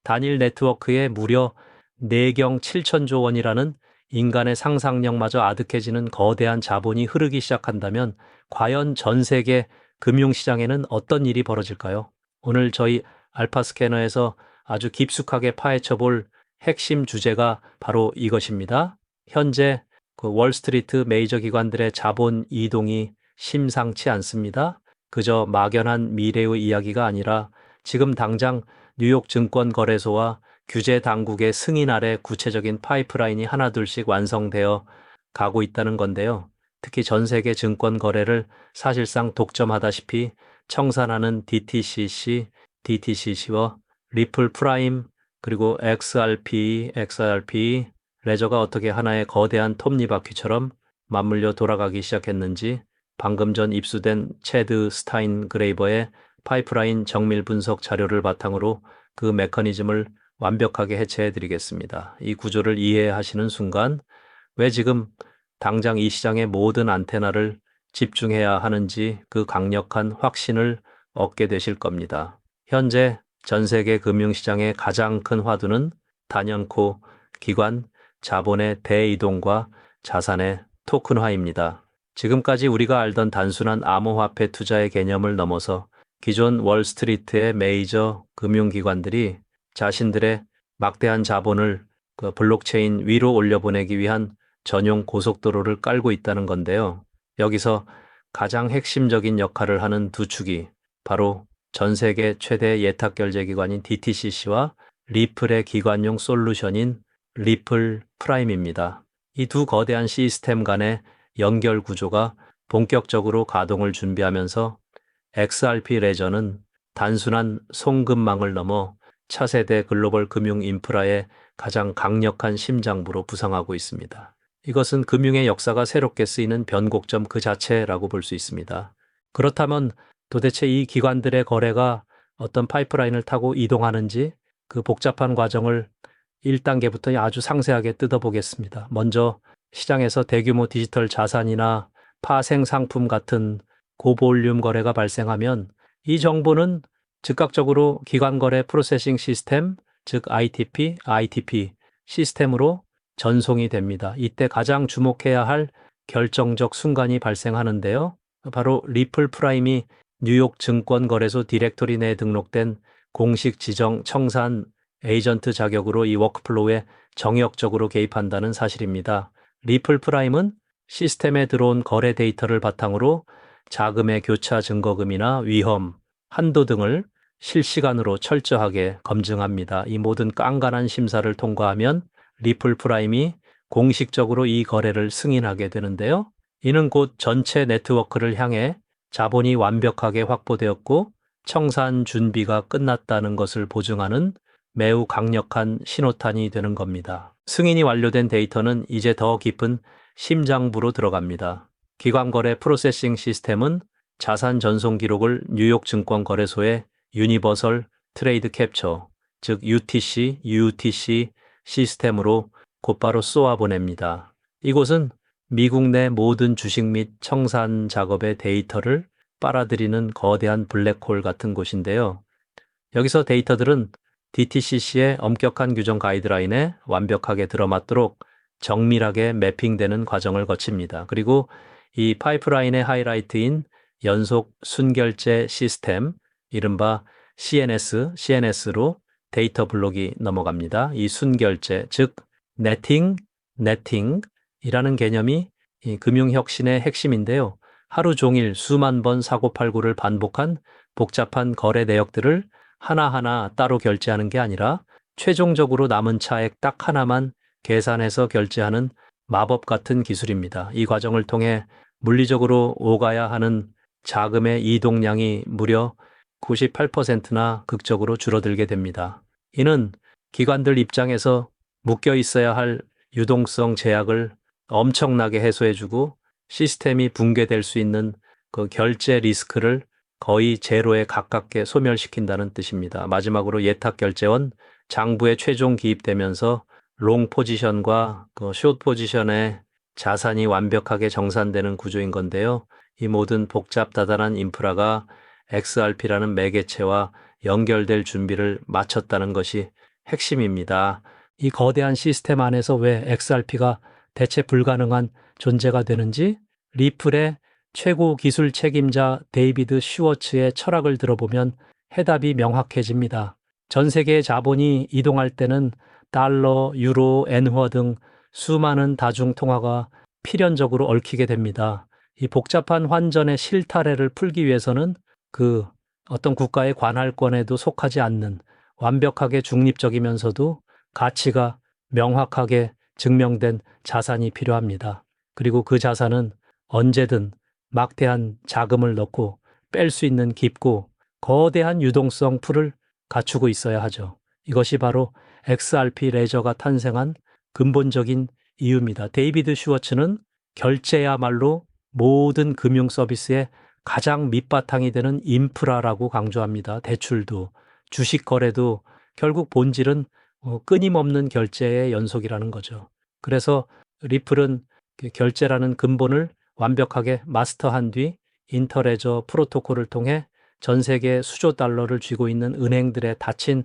단일 네트워크에 무려 4경 7천조 원이라는 인간의 상상력마저 아득해지는 거대한 자본이 흐르기 시작한다면 과연 전 세계 금융시장에는 어떤 일이 벌어질까요? 오늘 저희 알파 스캐너에서 아주 깊숙하게 파헤쳐 볼 핵심 주제가 바로 이것입니다. 현재 그 월스트리트 메이저 기관들의 자본 이동이 심상치 않습니다. 그저 막연한 미래의 이야기가 아니라 지금 당장 뉴욕 증권거래소와 규제 당국의 승인 아래 구체적인 파이프라인이 하나둘씩 완성되어 가고 있다는 건데요. 특히 전 세계 증권 거래를 사실상 독점하다시피 청산하는 DTCC와 리플 프라임, 그리고 XRP, 레저가 어떻게 하나의 거대한 톱니바퀴처럼 맞물려 돌아가기 시작했는지 방금 전 입수된 체드 스타인그레이버의 파이프라인 정밀 분석 자료를 바탕으로 그 메커니즘을 완벽하게 해체해 드리겠습니다. 이 구조를 이해하시는 순간 왜 지금 당장 이 시장의 모든 안테나를 집중해야 하는지 그 강력한 확신을 얻게 되실 겁니다. 현재 전 세계 금융시장의 가장 큰 화두는 단연코 기관 자본의 대이동과 자산의 토큰화입니다. 지금까지 우리가 알던 단순한 암호화폐 투자의 개념을 넘어서 기존 월스트리트의 메이저 금융기관들이 자신들의 막대한 자본을 그 블록체인 위로 올려보내기 위한 전용 고속도로를 깔고 있다는 건데요. 여기서 가장 핵심적인 역할을 하는 두 축이 바로 전 세계 최대 예탁결제기관인 DTCC와 리플의 기관용 솔루션인 리플 프라임입니다. 이 두 거대한 시스템 간의 연결 구조가 본격적으로 가동을 준비하면서 XRP 레저는 단순한 송금망을 넘어 차세대 글로벌 금융 인프라의 가장 강력한 심장부로 부상하고 있습니다. 이것은 금융의 역사가 새롭게 쓰이는 변곡점 그 자체라고 볼 수 있습니다. 그렇다면 도대체 이 기관들의 거래가 어떤 파이프라인을 타고 이동하는지 그 복잡한 과정을 1단계부터 아주 상세하게 뜯어보겠습니다. 먼저 시장에서 대규모 디지털 자산이나 파생 상품 같은 고볼륨 거래가 발생하면 이 정보는 즉각적으로 기관 거래 프로세싱 시스템, 즉 ITP 시스템으로 전송이 됩니다. 이때 가장 주목해야 할 결정적 순간이 발생하는데요. 바로 리플 프라임이 뉴욕 증권거래소 디렉토리 내에 등록된 공식 지정 청산 에이전트 자격으로 이 워크플로우에 정역적으로 개입한다는 사실입니다. 리플 프라임은 시스템에 들어온 거래 데이터를 바탕으로 자금의 교차 증거금이나 위험, 한도 등을 실시간으로 철저하게 검증합니다. 이 모든 깐깐한 심사를 통과하면 리플 프라임이 공식적으로 이 거래를 승인하게 되는데요. 이는 곧 전체 네트워크를 향해 자본이 완벽하게 확보되었고 청산 준비가 끝났다는 것을 보증하는 매우 강력한 신호탄이 되는 겁니다. 승인이 완료된 데이터는 이제 더 깊은 심장부로 들어갑니다. 기관거래 프로세싱 시스템은 자산 전송 기록을 뉴욕 증권거래소에 유니버설 트레이드 캡처, 즉 UTC 시스템으로 곧바로 쏘아 보냅니다. 이곳은 미국 내 모든 주식 및 청산 작업의 데이터를 빨아들이는 거대한 블랙홀 같은 곳인데요. 여기서 데이터들은 DTCC의 엄격한 규정 가이드라인에 완벽하게 들어맞도록 정밀하게 매핑되는 과정을 거칩니다. 그리고 이 파이프라인의 하이라이트인 연속 순결제 시스템, 이른바 CNS로 데이터 블록이 넘어갑니다. 이 순결제, 즉 네팅이라는 개념이 이 금융혁신의 핵심인데요. 하루 종일 수만 번 사고팔고를 반복한 복잡한 거래 내역들을 하나하나 따로 결제하는 게 아니라 최종적으로 남은 차액 딱 하나만 계산해서 결제하는 마법 같은 기술입니다. 이 과정을 통해 물리적으로 오가야 하는 자금의 이동량이 무려 98%나 극적으로 줄어들게 됩니다. 이는 기관들 입장에서 묶여 있어야 할 유동성 제약을 엄청나게 해소해주고 시스템이 붕괴될 수 있는 그 결제 리스크를 거의 제로에 가깝게 소멸시킨다는 뜻입니다. 마지막으로 예탁결제원 장부에 최종 기입되면서 롱 포지션과 숏 포지션의 자산이 완벽하게 정산되는 구조인 건데요. 이 모든 복잡다단한 인프라가 XRP라는 매개체와 연결될 준비를 마쳤다는 것이 핵심입니다. 이 거대한 시스템 안에서 왜 XRP가 대체 불가능한 존재가 되는지 리플의 최고 기술 책임자 데이비드 슈워츠의 철학을 들어보면 해답이 명확해집니다. 전 세계의 자본이 이동할 때는 달러, 유로, 엔화 등 수많은 다중통화가 필연적으로 얽히게 됩니다. 이 복잡한 환전의 실타래를 풀기 위해서는 그 어떤 국가의 관할권에도 속하지 않는 완벽하게 중립적이면서도 가치가 명확하게 증명된 자산이 필요합니다. 그리고 그 자산은 언제든 막대한 자금을 넣고 뺄 수 있는 깊고 거대한 유동성 풀을 갖추고 있어야 하죠. 이것이 바로 XRP 레저가 탄생한 근본적인 이유입니다. 데이비드 슈워츠는 결제야말로 모든 금융 서비스의 가장 밑바탕이 되는 인프라라고 강조합니다. 대출도, 주식 거래도 결국 본질은 끊임없는 결제의 연속이라는 거죠. 그래서 리플은 결제라는 근본을 완벽하게 마스터한 뒤 인터레저 프로토콜을 통해 전 세계 수조 달러를 쥐고 있는 은행들의 닫힌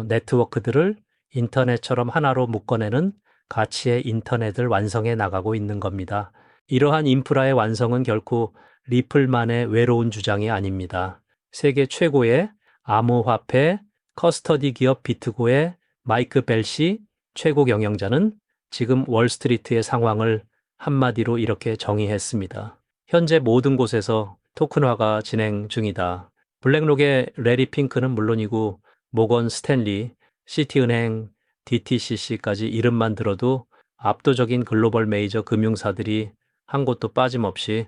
네트워크들을 인터넷처럼 하나로 묶어내는 가치의 인터넷을 완성해 나가고 있는 겁니다. 이러한 인프라의 완성은 결코 리플만의 외로운 주장이 아닙니다. 세계 최고의 암호화폐 커스터디 기업 비트고의 마이크 벨시 최고 경영자는 지금 월스트리트의 상황을 한마디로 이렇게 정의했습니다. 현재 모든 곳에서 토큰화가 진행 중이다. 블랙록의 레리 핑크는 물론이고 모건 스탠리, 시티은행, DTCC까지 이름만 들어도 압도적인 글로벌 메이저 금융사들이 한 곳도 빠짐없이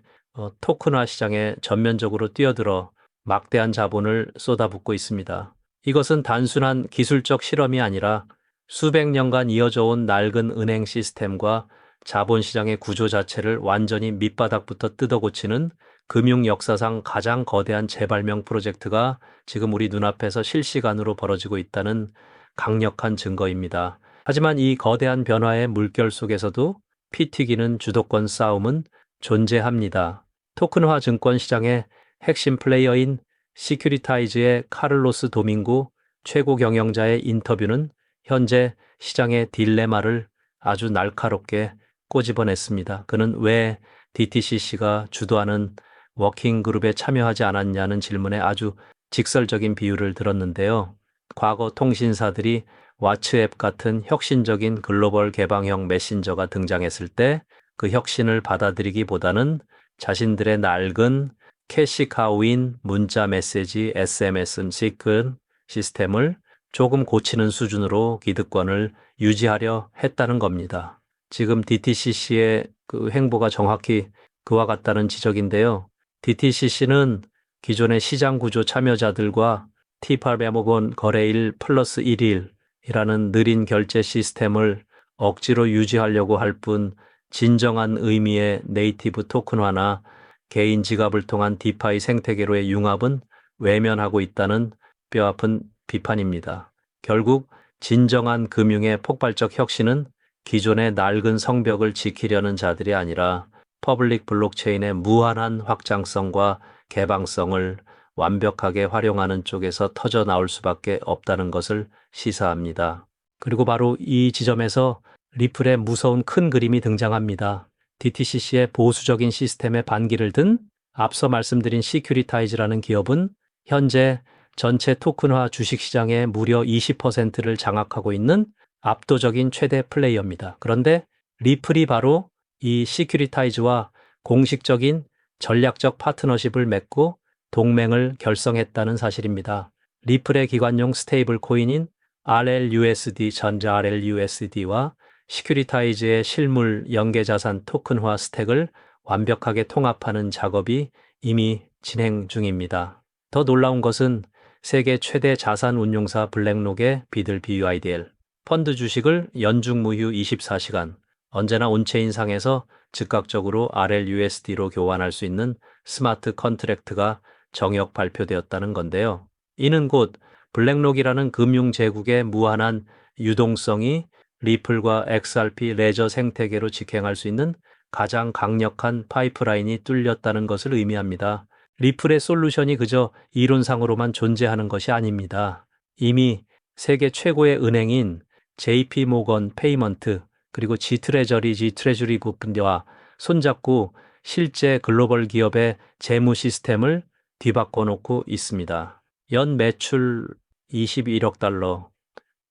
토큰화 시장에 전면적으로 뛰어들어 막대한 자본을 쏟아붓고 있습니다. 이것은 단순한 기술적 실험이 아니라 수백 년간 이어져 온 낡은 은행 시스템과 자본시장의 구조 자체를 완전히 밑바닥부터 뜯어고치는 금융 역사상 가장 거대한 재발명 프로젝트가 지금 우리 눈앞에서 실시간으로 벌어지고 있다는 강력한 증거입니다. 하지만 이 거대한 변화의 물결 속에서도 피 튀기는 주도권 싸움은 존재합니다. 토큰화 증권 시장의 핵심 플레이어인 시큐리타이즈의 카를로스 도밍고 최고 경영자의 인터뷰는 현재 시장의 딜레마를 아주 날카롭게 꼬집어냈습니다. 그는 왜 DTCC가 주도하는 워킹그룹에 참여하지 않았냐는 질문에 아주 직설적인 비유를 들었는데요. 과거 통신사들이 왓츠앱 같은 혁신적인 글로벌 개방형 메신저가 등장했을 때 그 혁신을 받아들이기보다는 자신들의 낡은 캐시카우인 문자 메시지 SMS 시큰 시스템을 조금 고치는 수준으로 기득권을 유지하려 했다는 겁니다. 지금 DTCC의 그 행보가 정확히 그와 같다는 지적인데요. DTCC는 기존의 시장 구조 참여자들과 T800원 거래일 플러스 1일이라는 느린 결제 시스템을 억지로 유지하려고 할 뿐 진정한 의미의 네이티브 토큰화나 개인 지갑을 통한 디파이 생태계로의 융합은 외면하고 있다는 뼈아픈 비판입니다. 결국 진정한 금융의 폭발적 혁신은 기존의 낡은 성벽을 지키려는 자들이 아니라 퍼블릭 블록체인의 무한한 확장성과 개방성을 완벽하게 활용하는 쪽에서 터져 나올 수밖에 없다는 것을 시사합니다. 그리고 바로 이 지점에서 리플의 무서운 큰 그림이 등장합니다. DTCC의 보수적인 시스템에 반기를 든 앞서 말씀드린 시큐리타이즈라는 기업은 현재 전체 토큰화 주식시장의 무려 20%를 장악하고 있는 압도적인 최대 플레이어입니다. 그런데 리플이 바로 이 시큐리타이즈와 공식적인 전략적 파트너십을 맺고 동맹을 결성했다는 사실입니다. 리플의 기관용 스테이블 코인인 RLUSD, 전자 RLUSD와 시큐리타이즈의 실물 연계자산 토큰화 스택을 완벽하게 통합하는 작업이 이미 진행 중입니다. 더 놀라운 것은 세계 최대 자산 운용사 블랙록의 BIDL 펀드 주식을 연중 무휴 24시간 언제나 온체인 상에서 즉각적으로 RLUSD로 교환할 수 있는 스마트 컨트랙트가 정역 발표되었다는 건데요. 이는 곧 블랙록이라는 금융 제국의 무한한 유동성이 리플과 XRP 레저 생태계로 직행할 수 있는 가장 강력한 파이프라인이 뚫렸다는 것을 의미합니다. 리플의 솔루션이 그저 이론상으로만 존재하는 것이 아닙니다. 이미 세계 최고의 은행인 JP 모건 페이먼트 그리고 G 트레저리 그룹과 손잡고 실제 글로벌 기업의 재무 시스템을 뒤바꿔 놓고 있습니다. 연 매출 21억 달러,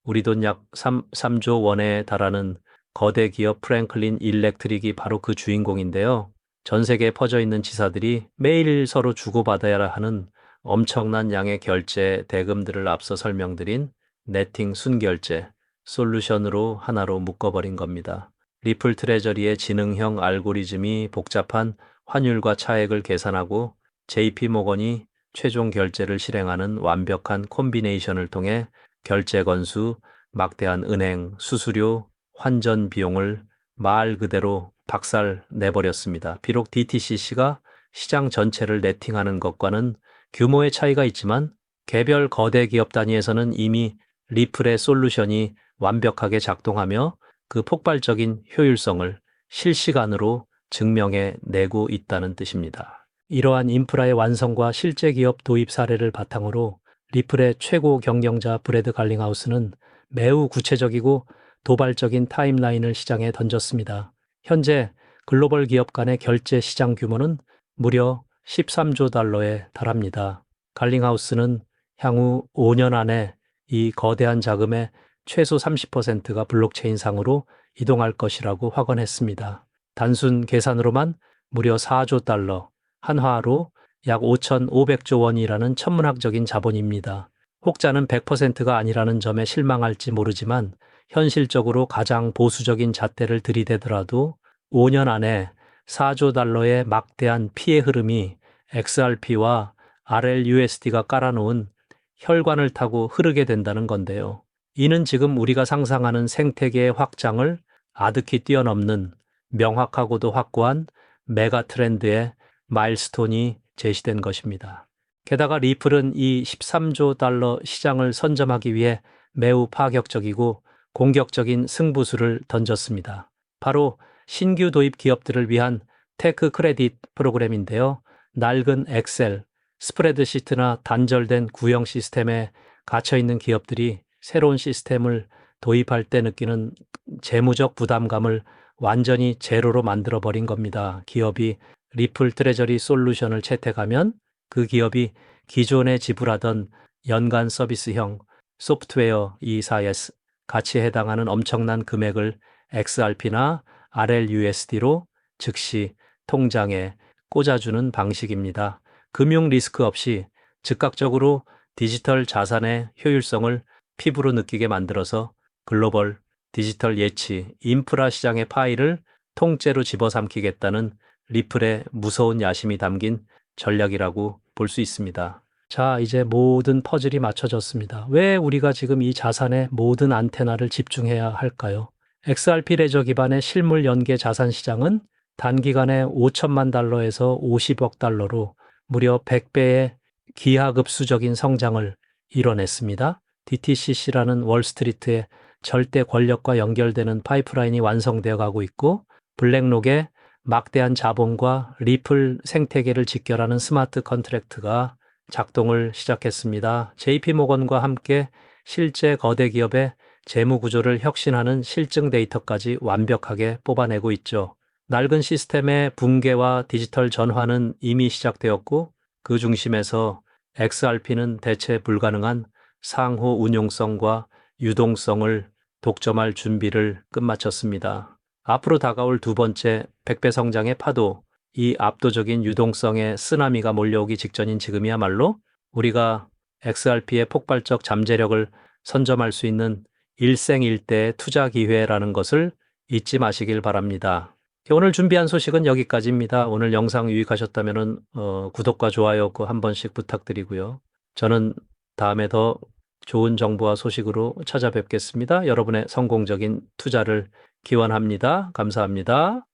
우리 돈 약 3조 원에 달하는 거대 기업 프랭클린 일렉트릭이 바로 그 주인공인데요. 전 세계에 퍼져 있는 지사들이 매일 서로 주고받아야 하는 엄청난 양의 결제 대금들을 앞서 설명드린 네팅 순결제 솔루션으로 하나로 묶어버린 겁니다. 리플 트레저리의 지능형 알고리즘이 복잡한 환율과 차액을 계산하고 JP 모건이 최종 결제를 실행하는 완벽한 콤비네이션을 통해 결제 건수, 막대한 은행, 수수료, 환전 비용을 말 그대로 박살 내버렸습니다. 비록 DTCC가 시장 전체를 네팅하는 것과는 규모의 차이가 있지만 개별 거대 기업 단위에서는 이미 리플의 솔루션이 완벽하게 작동하며 그 폭발적인 효율성을 실시간으로 증명해 내고 있다는 뜻입니다. 이러한 인프라의 완성과 실제 기업 도입 사례를 바탕으로 리플의 최고 경영자 브래드 갈링하우스는 매우 구체적이고 도발적인 타임라인을 시장에 던졌습니다. 현재 글로벌 기업 간의 결제 시장 규모는 무려 13조 달러에 달합니다. 갈링하우스는 향후 5년 안에 이 거대한 자금의 최소 30%가 블록체인상으로 이동할 것이라고 확언했습니다. 단순 계산으로만 무려 4조 달러, 한화로 약 5,500조 원이라는 천문학적인 자본입니다. 혹자는 100%가 아니라는 점에 실망할지 모르지만 현실적으로 가장 보수적인 잣대를 들이대더라도 5년 안에 4조 달러의 막대한 피해 흐름이 XRP와 RLUSD가 깔아놓은 혈관을 타고 흐르게 된다는 건데요. 이는 지금 우리가 상상하는 생태계의 확장을 아득히 뛰어넘는 명확하고도 확고한 메가 트렌드의 마일스톤이 제시된 것입니다. 게다가 리플은 이 13조 달러 시장을 선점하기 위해 매우 파격적이고 공격적인 승부수를 던졌습니다. 바로 신규 도입 기업들을 위한 테크 크레딧 프로그램인데요. 낡은 엑셀, 스프레드시트나 단절된 구형 시스템에 갇혀있는 기업들이 새로운 시스템을 도입할 때 느끼는 재무적 부담감을 완전히 제로로 만들어버린 겁니다. 기업이 리플 트레저리 솔루션을 채택하면 그 기업이 기존에 지불하던 연간 서비스형 소프트웨어 ESAS 같이 해당하는 엄청난 금액을 XRP나 RLUSD로 즉시 통장에 꽂아주는 방식입니다. 금융 리스크 없이 즉각적으로 디지털 자산의 효율성을 피부로 느끼게 만들어서 글로벌 디지털 예치, 인프라 시장의 파일을 통째로 집어삼키겠다는 리플의 무서운 야심이 담긴 전략이라고 볼 수 있습니다. 자, 이제 모든 퍼즐이 맞춰졌습니다. 왜 우리가 지금 이 자산의 모든 안테나를 집중해야 할까요? XRP 레저 기반의 실물 연계 자산 시장은 단기간에 5천만 달러에서 50억 달러로 무려 100배의 기하급수적인 성장을 이뤄냈습니다. DTCC라는 월스트리트의 절대 권력과 연결되는 파이프라인이 완성되어 가고 있고 블랙록의 막대한 자본과 리플 생태계를 직결하는 스마트 컨트랙트가 작동을 시작했습니다. JP모건과 함께 실제 거대 기업의 재무 구조를 혁신하는 실증 데이터까지 완벽하게 뽑아내고 있죠. 낡은 시스템의 붕괴와 디지털 전환은 이미 시작되었고 그 중심에서 XRP는 대체 불가능한 상호 운용성과 유동성을 독점할 준비를 끝마쳤습니다. 앞으로 다가올 두 번째 100배 성장의 파도, 이 압도적인 유동성의 쓰나미가 몰려오기 직전인 지금이야말로 우리가 XRP의 폭발적 잠재력을 선점할 수 있는 일생일대의 투자 기회라는 것을 잊지 마시길 바랍니다. 오늘 준비한 소식은 여기까지입니다. 오늘 영상 유익하셨다면 구독과 좋아요 꼭 한 번씩 부탁드리고요. 저는 다음에 더 좋은 정보와 소식으로 찾아뵙겠습니다. 여러분의 성공적인 투자를 기원합니다. 감사합니다.